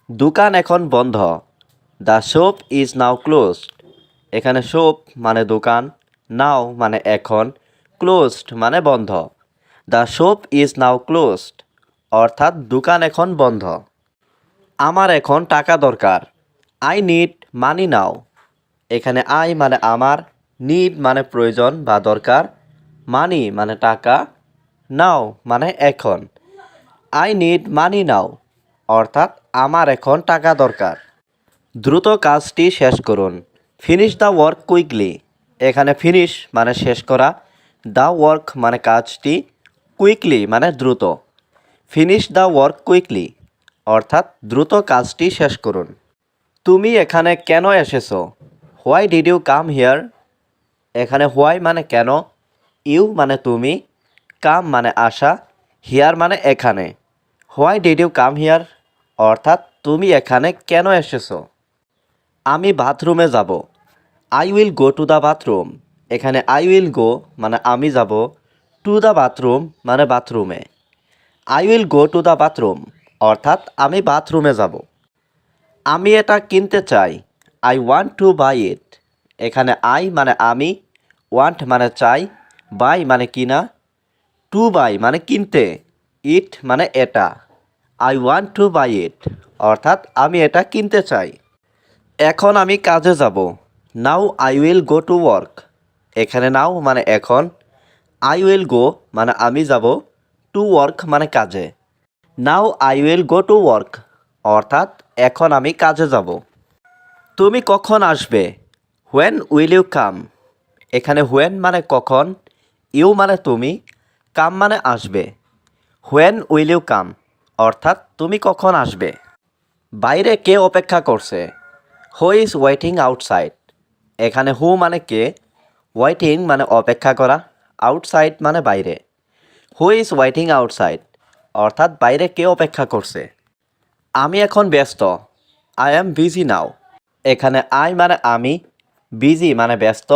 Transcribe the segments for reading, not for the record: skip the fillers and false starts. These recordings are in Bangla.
দোকান এখন বন্ধ। The shop is now closed. এখানে শপ মানে দোকান, নাও মানে এখন, ক্লোজড মানে বন্ধ। The shop is now closed অর্থাৎ দোকান এখন বন্ধ। আমার এখন টাকা দরকার। আই নিড মানি নাও। এখানে আই মানে আমার, নিড মানে প্রয়োজন বা দরকার, মানি মানে টাকা, নাও মানে এখন। আই নিড মানি নাও অর্থাৎ আমার এখন টাকা দরকার। দ্রুত কাজটি শেষ করুন। Finish the work quickly. এখানে ফিনিশ মানে শেষ করা, দ্য ওয়ার্ক মানে কাজটি, কুইকলি মানে দ্রুত। ফিনিশ দ্য ওয়ার্ক কুইকলি অর্থাৎ দ্রুত কাজটি শেষ করুন। তুমি এখানে কেন এসেছো? Why did you come here? এখানে হোয়াই মানে কেন, ইউ মানে তুমি, কাম মানে আসা, হিয়ার মানে এখানে। Why did you come here অর্থাৎ তুমি এখানে কেন এসেছো? আমি বাথরুমে যাব। I will go to the bathroom. এখানে আই উইল গো মানে আমি যাব, টু দ্য বাথরুম মানে বাথরুমে। I will go to the bathroom অর্থাৎ আমি বাথরুমে যাব। আমি এটা কিনতে চাই। I want to buy it. এখানে আই মানে আমি, ওয়ান্ট মানে চাই, বাই মানে কিনা, টু বাই মানে কিনতে, ইট মানে এটা। আই ওয়ান্ট টু বাই ইট অর্থাৎ আমি এটা কিনতে চাই। এখন আমি কাজে যাব। নাও I will go to work. এখানে নাও মানে এখন, আই উইল গো মানে আমি যাব, টু ওয়ার্ক মানে কাজে। Now I will go to work অর্থাৎ এখন আমি কাজে যাব। তুমি কখন আসবে? When will you come. এখানে হোয়েন মানে কখন, ইউ মানে তুমি, কাম মানে আসবে। হোয়েন উইল ইউ কাম অর্থাৎ তুমি কখন আসবে। বাইরে কে অপেক্ষা করছে? Who is waiting outside. এখানে হু মানে কে, ওয়েটিং মানে অপেক্ষা করা, আউটসাইড মানে বাইরে। হু ইজ ওয়েটিং আউটসাইড অর্থাৎ বাইরে কে অপেক্ষা করছে। আমি এখন ব্যস্ত। I am busy now. এখানে আই মানে আমি, বিজি মানে ব্যস্ত,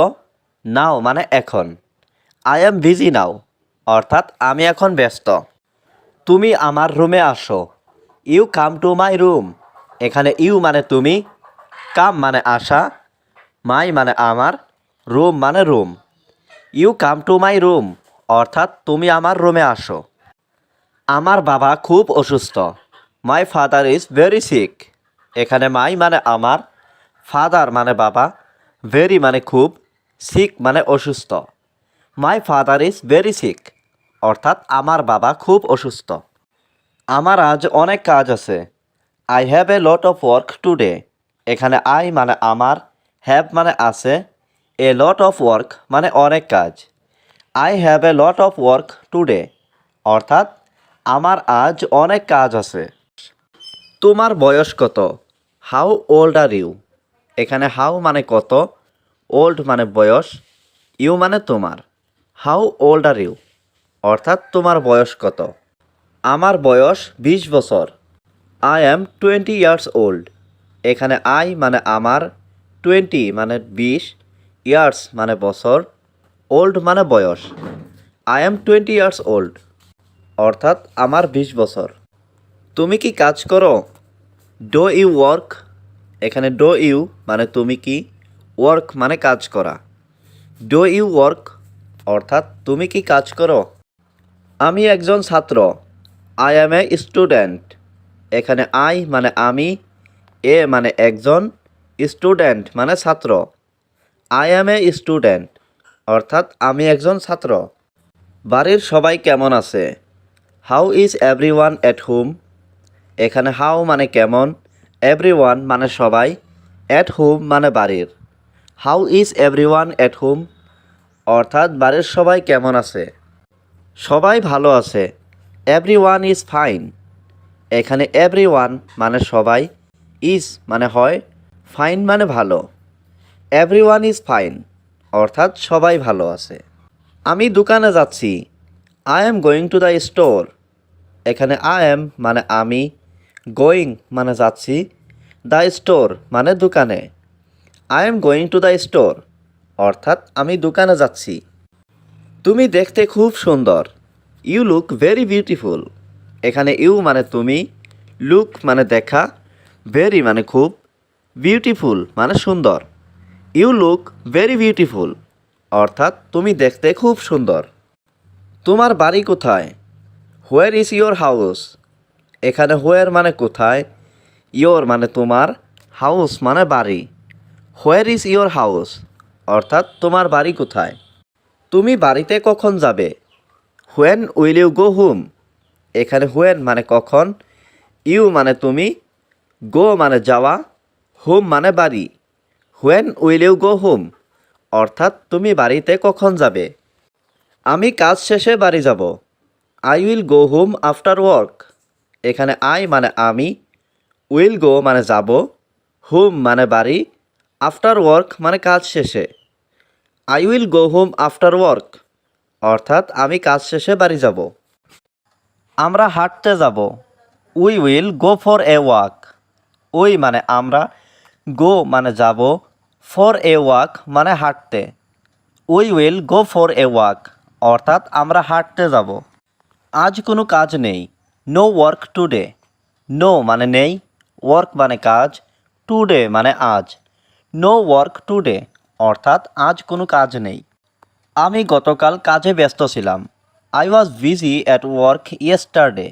নাও মানে এখন। আই অ্যাম বিজি নাও অর্থাৎ আমি এখন ব্যস্ত। তুমি আমার রুমে আসো। You come to my room. এখানে ইউ মানে তুমি, কাম মানে আসা, মাই মানে আমার, রুম মানে room. You come to my room অর্থাৎ তুমি আমার রুমে আসো। আমার বাবা খুব অসুস্থ। My father is very sick. এখানে মাই মানে আমার, ফাদার মানে বাবা, ভেরি মানে খুব, সিক মানে অসুস্থ। My father is very sick অর্থাৎ আমার বাবা খুব অসুস্থ। আমার আজ অনেক কাজ আছে। I have a lot of work today. এখানে আই মানে আমার, হ্যাভ মানে আছে, এ লট অফ ওয়ার্ক মানে অনেক কাজ। I have a lot of work today অর্থাৎ আমার আজ অনেক কাজ আছে। তোমার বয়স কত? How old are you. এখানে হাউ মানে কত, ওল্ড মানে বয়স, ইউ মানে তোমার। হাউ ওল্ড আর ইউ অর্থাৎ তোমার বয়স কত। আমার বয়স 20 বছর। I am 20 years old. এখানে আই মানে আমার, 20 মানে 20, ইয়ার্স মানে বছর, ওল্ড মানে বয়স। আই অ্যাম 20 ইয়ার্স ওল্ড অর্থাৎ আমার 20 বছর। তুমি কি কাজ করো? Do you work. এখানে ডো ইউ মানে তুমি কি, ওয়ার্ক মানে কাজ করা। ডো ইউ ওয়ার্ক অর্থাৎ তুমি কি কাজ করো? আমি একজন ছাত্র। I am a student. এখানে আই মানে আমি, এ মানে একজন, স্টুডেন্ট মানে ছাত্র। আই অ্যাম এ স্টুডেন্ট অর্থাৎ আমি একজন ছাত্র। বাড়ির সবাই কেমন আছে? How is everyone at home. এখানে হাউ মানে কেমন, এভরিওয়ান মানে সবাই, এট হোম মানে বাড়ির। How is everyone at home অর্থাৎ বাড়ির সবাই কেমন আছে। সবাই ভালো আছে। Everyone is fine. এখানে এভরিওয়ান মানে সবাই, ইজ মানে হয়, ফাইন মানে ভালো। এভরিওয়ান ইজ ফাইন অর্থাৎ সবাই ভালো আছে। আমি দোকানে যাচ্ছি। I am going to the store. এখানে আই এম মানে আমি, গোয়িং মানে যাচ্ছি, দ্য স্টোর মানে দোকানে। I am going to the store অর্থাৎ আমি দোকানে যাচ্ছি। তুমি দেখতে খুব সুন্দর। You look very beautiful. এখানে ইউ মানে তুমি, লুক মানে দেখা, ভেরি মানে খুব, বিউটিফুল মানে সুন্দর। ইউ লুক ভেরি বিউটিফুল, অর্থাৎ তুমি দেখতে খুব সুন্দর। তোমার বাড়ি কোথায়? Where is your house? এখানে হোয়ার মানে কোথায়, ইয়োর মানে তোমার, হাউস মানে বাড়ি। হোয়ার ইজ ইয়োর হাউস, অর্থাৎ তোমার বাড়ি কোথায়। তুমি বাড়িতে কখন যাবে? When will you go home? এখানে হোয়েন মানে কখন, ইউ মানে তুমি, গো মানে যাওয়া, হোম মানে বাড়ি। When will you go home, অর্থাৎ তুমি বাড়িতে কখন যাবে। আমি কাজ শেষে বাড়ি যাব। I will go home after work. এখানে আই মানে আমি, উইল গো মানে যাব, হোম মানে বাড়ি, আফটার ওয়ার্ক মানে কাজ শেষে। I will go home after work, অর্থাৎ আমি কাজ শেষে বাড়ি যাব। আমরা হাঁটতে যাব। We will go for a walk. We মানে আমরা, গো মানে যাব, ফর এ ওয়াক মানে হাঁটতে। We will go for a walk, অর্থাৎ আমরা হাঁটতে যাব। আজ কোনো কাজ নেই। No work today. নো মানে নেই, ওয়ার্ক মানে কাজ, টুডে মানে আজ। নো ওয়ার্ক টুডে, অর্থাৎ আজ কোনো কাজ নেই। আমি গতকাল কাজে ব্যস্ত ছিলাম। I was busy at work yesterday.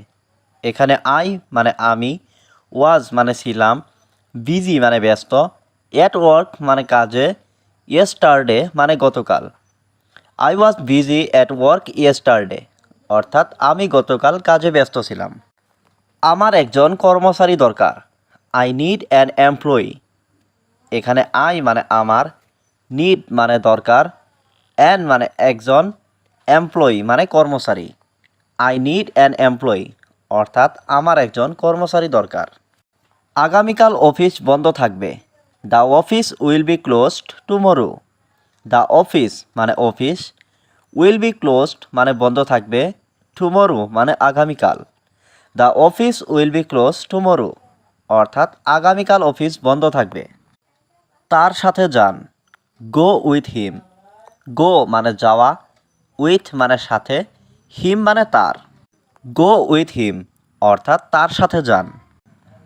এখানে আই মানে আমি, ওয়াজ মানে ছিলাম, বিজি মানে ব্যস্ত, অ্যাট ওয়ার্ক মানে কাজে, ইয়েস্টারডে মানে গতকাল। I was busy at work yesterday, অর্থাৎ আমি গতকাল কাজে ব্যস্ত ছিলাম। আমার একজন কর্মচারী দরকার। I need an employee. এখানে আই মানে আমার, নিড মানে দরকার, অ্যান মানে একজন, এমপ্লয়ি মানে কর্মচারী। আই নিড অ্যান এমপ্লয়ি, অর্থাৎ আমার একজন কর্মচারী দরকার। আগামীকাল অফিস বন্ধ থাকবে। The office will be closed tomorrow. The office মানে অফিস, উইল বি ক্লোজড মানে বন্ধ থাকবে, টুমোরো মানে আগামীকাল। The office will be close tomorrow, অর্থাৎ আগামীকাল অফিস বন্ধ থাকবে। তার সাথে যান। Go with him. গো মানে যাওয়া, উইথ মানে সাথে, হিম মানে তার। গো উইথ হিম, অর্থাৎ তার সাথে যান।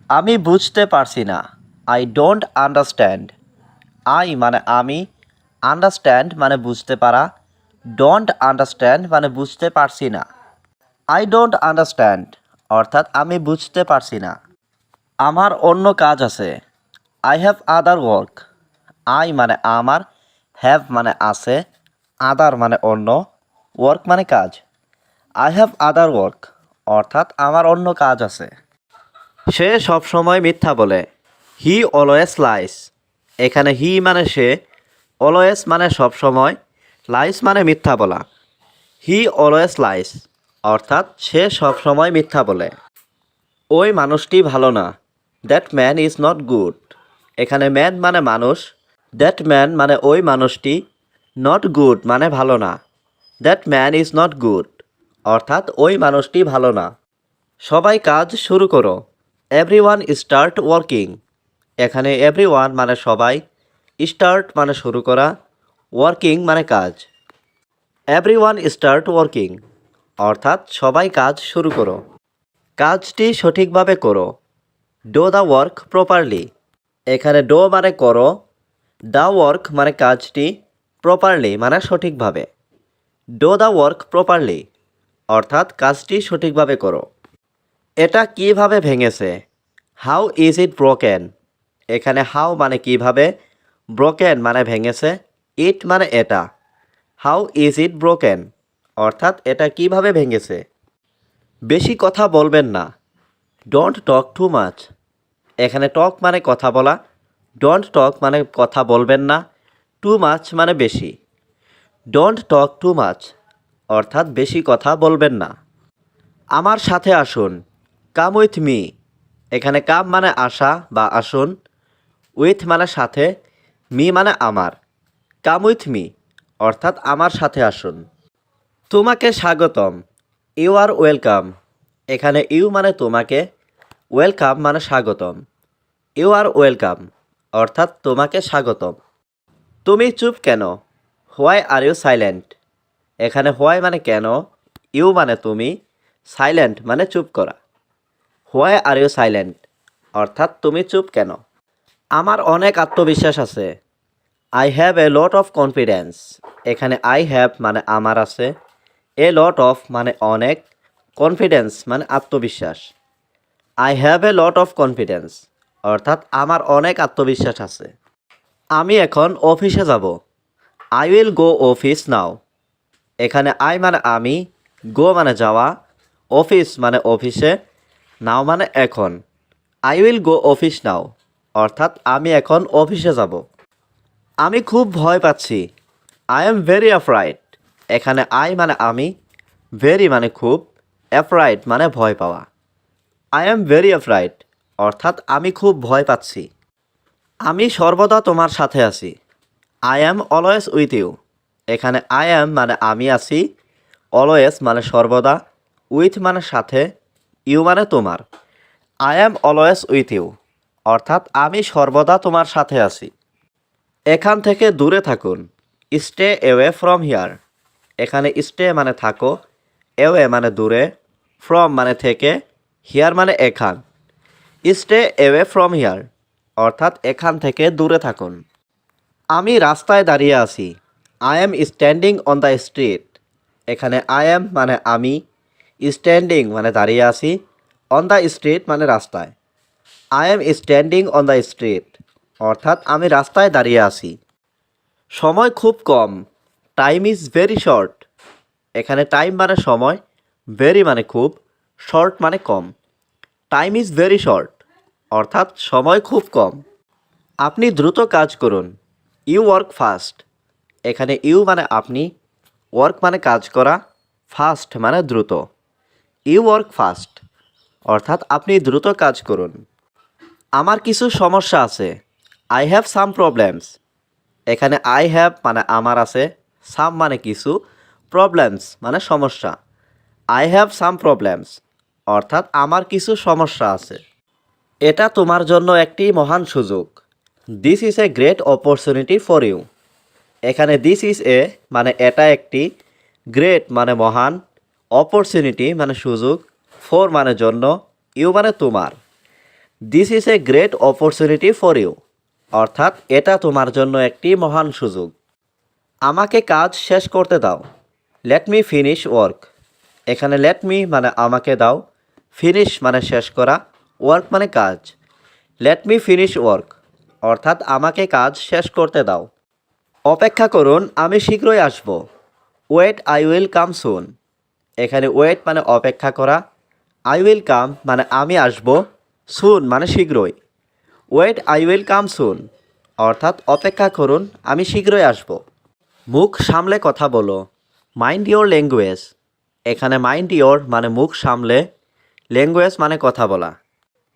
আমি বুঝতে পারছি না। I don't understand. আই মানে আমি, আন্ডারস্ট্যান্ড মানে বুঝতে পারা, ডোন্ট আন্ডারস্ট্যান্ড মানে বুঝতে পারছি না। আই ডোন্ট আন্ডারস্ট্যান্ড, অর্থাৎ আমি বুঝতে পারছি না। আমার অন্য কাজ আছে। I have other work. I মানে আমার, হ্যাভ মানে আছে, আদার মানে অন্য, ওয়ার্ক মানে কাজ। আই হ্যাভ আদার ওয়ার্ক, অর্থাৎ আমার অন্য কাজ আছে। সে সবসময় মিথ্যা বলে। He always lies. এখানে হি মানে সে, অলওয়েজ মানে সবসময়, লাইস মানে মিথ্যা বলা। হি অলওয়েজ লাইস, অর্থাৎ সে সবসময় মিথ্যা বলে। ওই মানুষটি ভালো না। That man is not good. এখানে ম্যান মানে মানুষ, দ্যাট ম্যান মানে ওই মানুষটি, নট গুড মানে ভালো না। That man is not good, অর্থাৎ ওই মানুষটি ভালো না। সবাই কাজ শুরু করো। Everyone start working. এখানে এভরিওয়ান মানে সবাই, স্টার্ট মানে শুরু করা, ওয়ার্কিং মানে কাজ। এভরিওয়ান স্টার্ট ওয়ার্কিং, অর্থাৎ সবাই কাজ শুরু করো। কাজটি সঠিকভাবে করো। Do the work properly. এখানে ডো মানে করো, দ্য ওয়ার্ক মানে কাজটি, প্রপারলি মানে সঠিকভাবে। ডো দ্য ওয়ার্ক প্রপারলি, অর্থাৎ কাজটি সঠিকভাবে করো। এটা কিভাবে ভেঙেছে? How is it broken. এখানে হাউ মানে কিভাবে, ব্রোকেন মানে ভেঙেছে, ইট মানে এটা। হাউ ইজ ইট ব্রোকেন, অর্থাৎ এটা কিভাবে ভেঙেছে। বেশি কথা বলবেন না। Don't talk too much. এখানে টক মানে কথা বলা, ডোন্ট টক মানে কথা বলবেন না, টু মাচ মানে বেশি। ডোন্ট টক টু মাচ, অর্থাৎ বেশি কথা বলবেন না। আমার সাথে আসুন। Come with me. এখানে কাম মানে আসা বা আসুন, উইথ মানে সাথে, মি মানে আমার। কাম উইথ মি, অর্থাৎ আমার সাথে আসুন। তোমাকে স্বাগতম। You are welcome. এখানে ইউ মানে তোমাকে, ওয়েলকাম মানে স্বাগতম। ইউ আর ওয়েলকাম, অর্থাৎ তোমাকে স্বাগতম। তুমি চুপ কেন? Why are you silent. এখানে হোয়াই মানে কেন, ইউ মানে তুমি, সাইলেন্ট মানে চুপ করা। হোয়াই আর ইউ সাইলেন্ট, অর্থাৎ তুমি চুপ কেন। আমার অনেক আত্মবিশ্বাস আছে। I have a lot of confidence. এখানে আই হ্যাভ মানে আমার আছে, এ লট অফ মানে অনেক, কনফিডেন্স মানে আত্মবিশ্বাস। I have a lot of confidence অর্থাৎ আমার অনেক আত্মবিশ্বাস আছে। আমি এখন অফিসে যাব। আই উইল গো অফিস নাও। এখানে আই মানে আমি, গো মানে যাওয়া, অফিস মানে অফিসে, নাও মানে এখন। আই উইল গো অফিস নাও অর্থাৎ আমি এখন অফিসে যাব। আমি খুব ভয় পাচ্ছি। I am very afraid. এখানে আই মানে আমি, ভেরি মানে খুব, অ্যাফ্রাইড মানে ভয় পাওয়া। আই এম ভেরি অ্যাফ্রাইড অর্থাৎ আমি খুব ভয় পাচ্ছি। আমি সর্বদা তোমার সাথে আছি। I am always with you. এখানে আই অ্যাম মানে আমি আছি, অলওয়েজ মানে সর্বদা, উইথ মানে সাথে, ইউ মানে তোমার। I am always with you অর্থাৎ আমি সর্বদা তোমার সাথে আছি। এখান থেকে দূরে থাকুন। Stay away from here. এখানে স্টে মানে থাকো, অ্যাওয়ে মানে দূরে, ফ্রম মানে থেকে, হিয়ার মানে এখান। স্টে অ্যাওয়ে ফ্রম হিয়ার অর্থাৎ এখান থেকে দূরে থাকুন। আমি রাস্তায় দাঁড়িয়ে আছি। I am standing on the street. এখানে আই অ্যাম মানে আমি, স্ট্যান্ডিং মানে দাঁড়িয়ে আছি, অন দ্য স্ট্রিট মানে রাস্তায়। I am standing on the street অর্থাৎ আমি রাস্তায় দাঁড়িয়ে আছি। সময় খুব কম। Time is very short. এখানে টাইম মানে সময়, ভেরি মানে খুব, শর্ট মানে কম। টাইম ইজ ভেরি শর্ট অর্থাৎ সময় খুব কম। আপনি দ্রুত কাজ করুন। You work fast. এখানে ইউ মানে আপনি, ওয়ার্ক মানে কাজ করা, ফাস্ট মানে দ্রুত। ইউ ওয়ার্ক ফাস্ট অর্থাৎ আপনি দ্রুত কাজ করুন। আমার কিছু সমস্যা আছে। I have some problems. এখানে আই হ্যাভ মানে আমার আছে, সাম মানে কিছু, প্রবলেমস মানে সমস্যা। আই হ্যাভ সাম প্রবলেমস অর্থাৎ আমার কিছু সমস্যা আছে। এটা তোমার জন্য একটি মহান সুযোগ। This is a great opportunity for you. এখানে দিস ইজ এ মানে এটা একটি, গ্রেট মানে মহান, অপরচুনিটি মানে সুযোগ, ফর মানে জন্য, ইউ মানে তোমার। This is a great opportunity for you অর্থাৎ এটা তোমার জন্য একটি মহান সুযোগ। আমাকে কাজ শেষ করতে দাও। Let me finish work. এখানে লেট মি মানে আমাকে দাও, ফিনিশ মানে শেষ করা, ওয়ার্ক মানে কাজ। লেট মি ফিনিশ ওয়ার্ক অর্থাৎ আমাকে কাজ শেষ করতে দাও। অপেক্ষা করুন, আমি শীঘ্রই আসব। ওয়েট আই উইল কাম সুন। এখানে ওয়েট মানে অপেক্ষা করা, আই উইল কাম মানে আমি আসব, সুন মানে শীঘ্রই। ওয়েট আই উইল কাম সুন অর্থাৎ অপেক্ষা করুন, আমি শীঘ্রই আসব। মুখ সামলে কথা বলো। Mind your language. এখানে মাইন্ড ইয়োর মানে মুখ সামলে, ল্যাঙ্গুয়েজ মানে কথা বলা।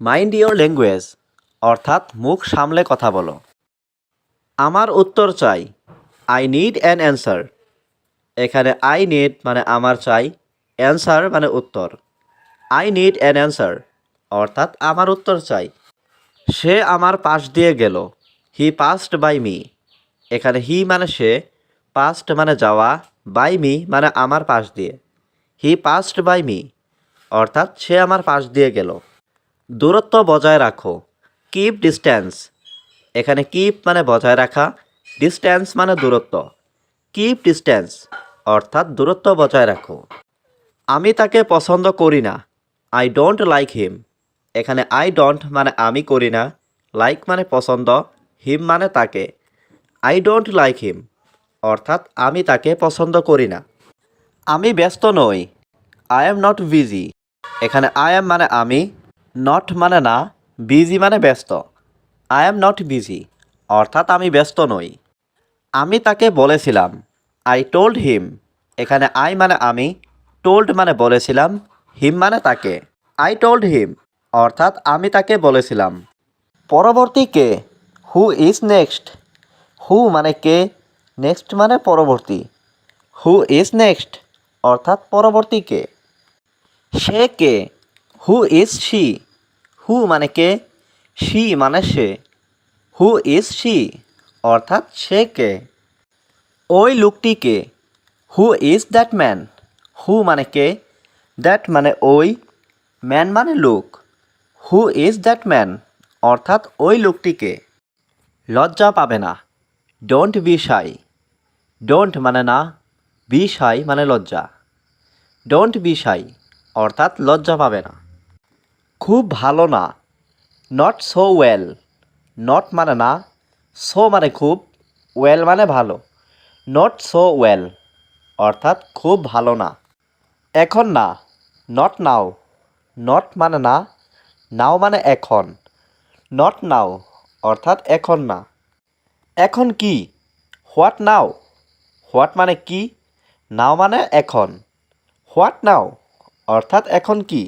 মাইন্ড ইয়োর ল্যাঙ্গুয়েজ অর্থাৎ মুখ সামলে কথা বলো। আমার উত্তর চাই। I need an answer. এখানে আই নিড মানে আমার চাই, অ্যান্সার মানে উত্তর। আই নিড অ্যান অ্যান্সার অর্থাৎ আমার উত্তর চাই। সে আমার পাশ দিয়ে গেল। হি পাস্ট বাই মি। এখানে হি মানে সে, পাস্ট মানে যাওয়া, বাই মি মানে আমার পাশ দিয়ে। হি পাস্ট বাই মি অর্থাৎ সে আমার পাশ দিয়ে গেল। দূরত্ব বজায় রাখো। Keep distance. এখানে কিপ মানে বজায় রাখা, ডিস্ট্যান্স মানে দূরত্ব। কিপ ডিস্ট্যান্স অর্থাৎ দূরত্ব বজায় রাখো। আমি তাকে পছন্দ করি না। I don't like him. এখানে আই ডোন্ট মানে আমি করি না, লাইক মানে পছন্দ, হিম মানে তাকে। আই ডোন্ট লাইক হিম অর্থাৎ আমি তাকে পছন্দ করি না। আমি ব্যস্ত নই। I am not busy. এখানে আই এম মানে আমি, নট মানে না, বিজি মানে ব্যস্ত। আই এম নট বিজি অর্থাৎ আমি ব্যস্ত নই। আমি তাকে বলেছিলাম। I told him. এখানে আই মানে আমি, টোল্ড মানে বলেছিলাম, হিম মানে তাকে। আই টোল্ড হিম অর্থাৎ আমি তাকে বলেছিলাম। পরবর্তী কে? Who is next. হু মানে কে, নেক্সট মানে পরবর্তী। হু ইজ নেক্সট অর্থাৎ পরবর্তী কে। সে কে? Who is she. হু মানে কে, শি মানে সে। হু ইজ শি অর্থাৎ সে কে। ওই লোকটি কে? Who is that man. Who মানে কে, দ্যাট মানে ওই, ম্যান মানে লোক। হু ইজ দ্যাট ম্যান অর্থাৎ ওই লোকটিকে। লজ্জা পাবে না, ডোন্ট বি শাই। ডোন্ট মানে না, বি শাই মানে লজ্জা। ডোন্ট বি শাই অর্থাৎ লজ্জা পাবে না। খুব ভালো না, নট সো ওয়েল। নট মানে না, সো মানে খুব, ওয়েল মানে ভালো। নট সো ওয়েল অর্থাৎ খুব ভালো না। এখন না, নট নাও। নট মানে না, নাও মানে এখন। নট নাও অর্থাৎ এখন না। এখন কি, হোয়াট নাও। হোয়াট মানে কি, নাও মানে এখন। হোয়াট নাও অর্থাৎ এখন কি।